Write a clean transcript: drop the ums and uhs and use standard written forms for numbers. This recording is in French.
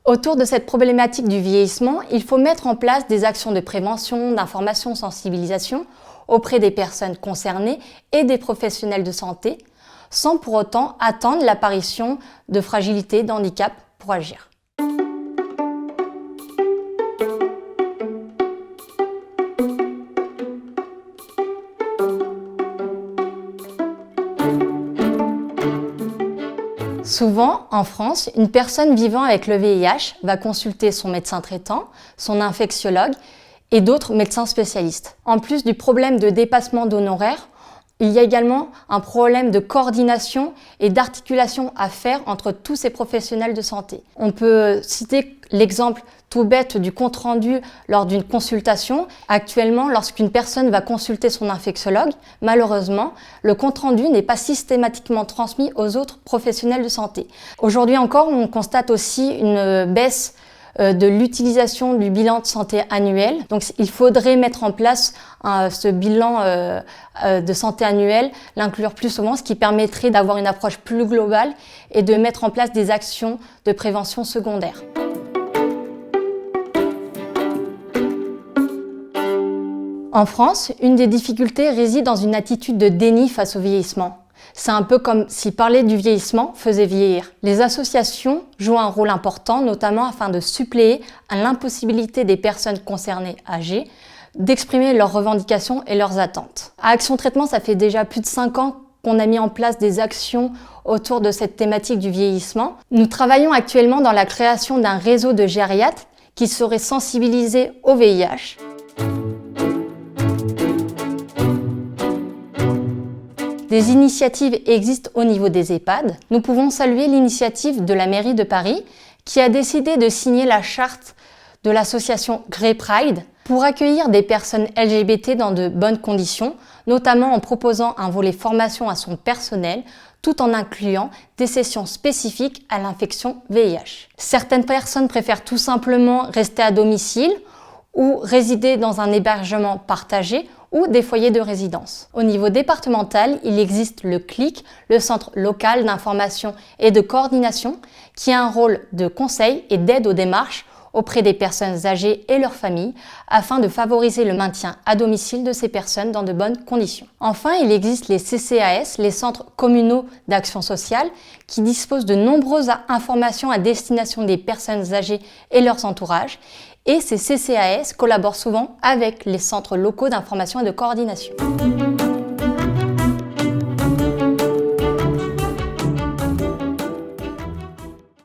Autour de cette problématique du vieillissement, il faut mettre en place des actions de prévention, d'information, sensibilisation auprès des personnes concernées et des professionnels de santé, sans pour autant attendre l'apparition de fragilité, d'handicap pour agir. Souvent, en France, une personne vivant avec le VIH va consulter son médecin traitant, son infectiologue et d'autres médecins spécialistes. En plus du problème de dépassement d'honoraires, il y a également un problème de coordination et d'articulation à faire entre tous ces professionnels de santé. On peut citer l'exemple tout bête du compte-rendu lors d'une consultation. Actuellement, lorsqu'une personne va consulter son infectiologue, malheureusement, le compte-rendu n'est pas systématiquement transmis aux autres professionnels de santé. Aujourd'hui encore, on constate aussi une baisse de l'utilisation du bilan de santé annuel. Donc il faudrait mettre en place ce bilan de santé annuel, l'inclure plus souvent, ce qui permettrait d'avoir une approche plus globale et de mettre en place des actions de prévention secondaire. En France, une des difficultés réside dans une attitude de déni face au vieillissement. C'est un peu comme si parler du vieillissement faisait vieillir. Les associations jouent un rôle important, notamment afin de suppléer à l'impossibilité des personnes concernées âgées d'exprimer leurs revendications et leurs attentes. À Action Traitement, ça fait déjà plus de 5 ans qu'on a mis en place des actions autour de cette thématique du vieillissement. Nous travaillons actuellement dans la création d'un réseau de gériatres qui serait sensibilisé au VIH. Des initiatives existent au niveau des EHPAD. Nous pouvons saluer l'initiative de la mairie de Paris qui a décidé de signer la charte de l'association Grey Pride pour accueillir des personnes LGBT dans de bonnes conditions, notamment en proposant un volet formation à son personnel, tout en incluant des sessions spécifiques à l'infection VIH. Certaines personnes préfèrent tout simplement rester à domicile ou résider dans un hébergement partagé ou des foyers de résidence. Au niveau départemental, il existe le CLIC, le Centre local d'information et de coordination, qui a un rôle de conseil et d'aide aux démarches auprès des personnes âgées et leurs familles, afin de favoriser le maintien à domicile de ces personnes dans de bonnes conditions. Enfin, il existe les CCAS, les centres communaux d'action sociale, qui disposent de nombreuses informations à destination des personnes âgées et leurs entourages, et ces CCAS collaborent souvent avec les centres locaux d'information et de coordination.